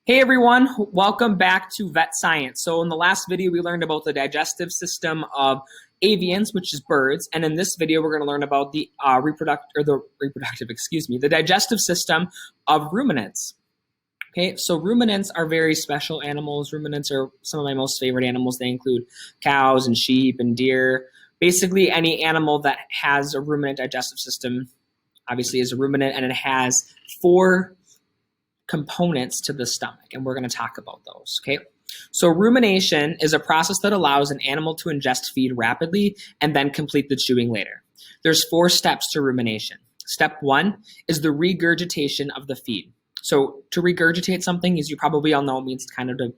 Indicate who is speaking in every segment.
Speaker 1: Hey everyone, welcome back to Vet Science. So in the last video, we learned about the digestive system of avians, which is birds. And in this video, we're going to learn about the the digestive system of ruminants. Okay, so ruminants are very special animals. Ruminants are some of my most favorite animals. They include cows and sheep and deer. Basically, any animal that has a ruminant digestive system obviously is a ruminant, and it has four components to the stomach, and we're going to talk about those. Okay, so rumination is a process that allows an animal to ingest feed rapidly and then complete the chewing later. There's four steps to rumination. Step one is the regurgitation of the feed. So to regurgitate something, as you probably all know, means kind of to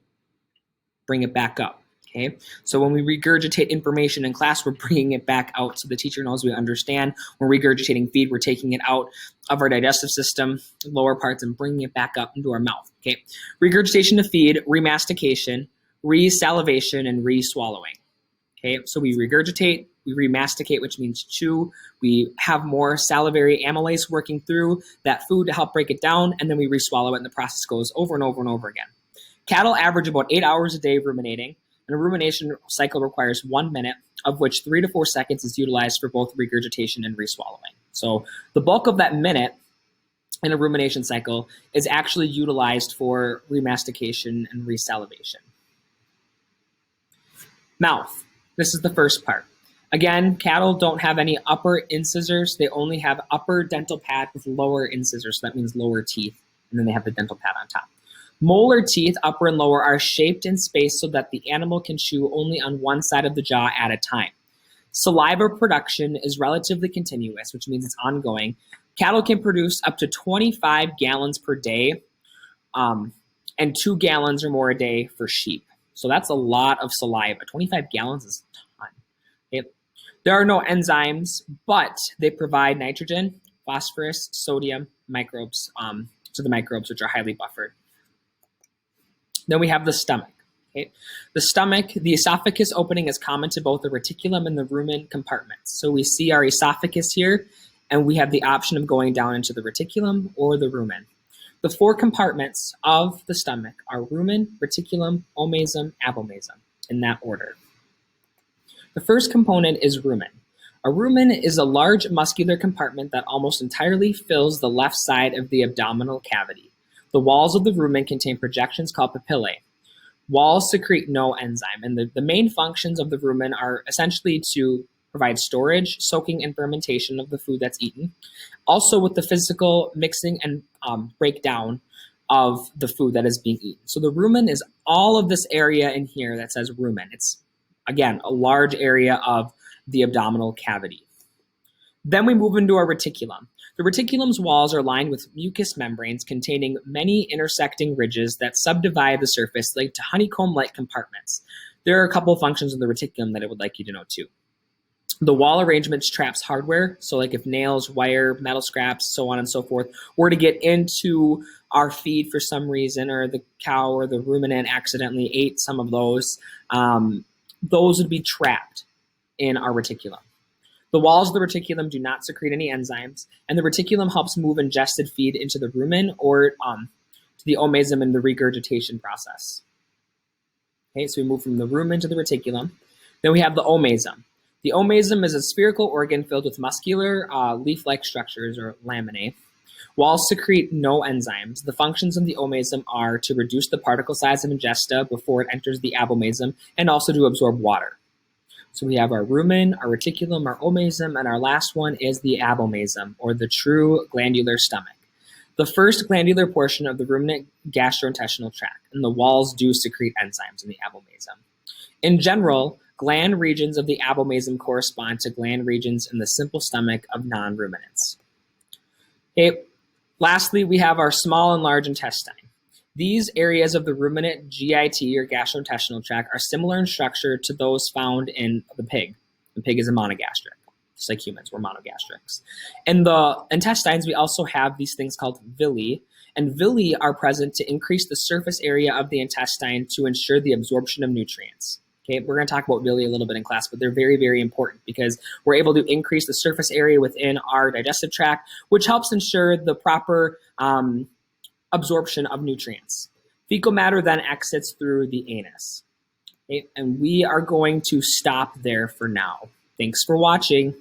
Speaker 1: bring it back up. Okay, so when we regurgitate information in class, we're bringing it back out so the teacher knows we understand. When we're regurgitating feed, we're taking it out of our digestive system, lower parts, and bringing it back up into our mouth. Okay, regurgitation of feed, remastication, resalivation, and reswallowing. Okay, so we regurgitate, we remasticate, which means chew. We have more salivary amylase working through that food to help break it down, and then we reswallow it, and the process goes over and over and over again. Cattle average about 8 hours a day ruminating. And a rumination cycle requires 1 minute, of which 3 to 4 seconds is utilized for both regurgitation and reswallowing. So the bulk of that minute in a rumination cycle is actually utilized for remastication and resalivation. Mouth. This is the first part. Again, cattle don't have any upper incisors. They only have upper dental pad with lower incisors. So that means lower teeth. And then they have the dental pad on top. Molar teeth, upper and lower, are shaped in space so that the animal can chew only on one side of the jaw at a time. Saliva production is relatively continuous, which means it's ongoing. Cattle can produce up to 25 gallons per day, and 2 gallons or more a day for sheep. So that's a lot of saliva. 25 gallons is a ton. Okay. There are no enzymes, but they provide nitrogen, phosphorus, sodium, microbes to the microbes, which are highly buffered. Then we have the stomach. Okay? The stomach, the esophagus opening is common to both the reticulum and the rumen compartments. So we see our esophagus here, and we have the option of going down into the reticulum or the rumen. The four compartments of the stomach are rumen, reticulum, omasum, abomasum, in that order. The first component is rumen. A rumen is a large muscular compartment that almost entirely fills the left side of the abdominal cavity. The walls of the rumen contain projections called papillae. Walls secrete no enzyme, and the main functions of the rumen are essentially to provide storage, soaking, and fermentation of the food that's eaten, also with the physical mixing and breakdown of the food that is being eaten. So the rumen is all of this area in here that says rumen. It's, again, a large area of the abdominal cavity. Then we move into our reticulum. The reticulum's walls are lined with mucous membranes containing many intersecting ridges that subdivide the surface like to honeycomb-like compartments. There are a couple of functions of the reticulum that I would like you to know too. The wall arrangements traps hardware, so like if nails, wire, metal scraps, so on and so forth, were to get into our feed for some reason, or the cow or the ruminant accidentally ate some of those would be trapped in our reticulum. The walls of the reticulum do not secrete any enzymes, and the reticulum helps move ingested feed into the rumen or to the omasum in the regurgitation process. Okay, so we move from the rumen to the reticulum. Then we have the omasum. The omasum is a spherical organ filled with muscular leaf-like structures, or laminae. Walls secrete no enzymes. The functions of the omasum are to reduce the particle size of ingesta before it enters the abomasum, and also to absorb water. So we have our rumen, our reticulum, our omasum, and our last one is the abomasum, or the true glandular stomach. The first glandular portion of the ruminant gastrointestinal tract, and the walls do secrete enzymes in the abomasum. In general, gland regions of the abomasum correspond to gland regions in the simple stomach of non-ruminants. Okay. Lastly, we have our small and large intestine. These areas of the ruminant GIT, or gastrointestinal tract, are similar in structure to those found in the pig. The pig is a monogastric, just like humans, we're monogastrics. In the intestines, we also have these things called villi, and villi are present to increase the surface area of the intestine to ensure the absorption of nutrients. Okay, we're going to talk about villi a little bit in class, but they're very, very important because we're able to increase the surface area within our digestive tract, which helps ensure the proper absorption of nutrients. Fecal matter then exits through the anus. Okay, and we are going to stop there for now. Thanks for watching.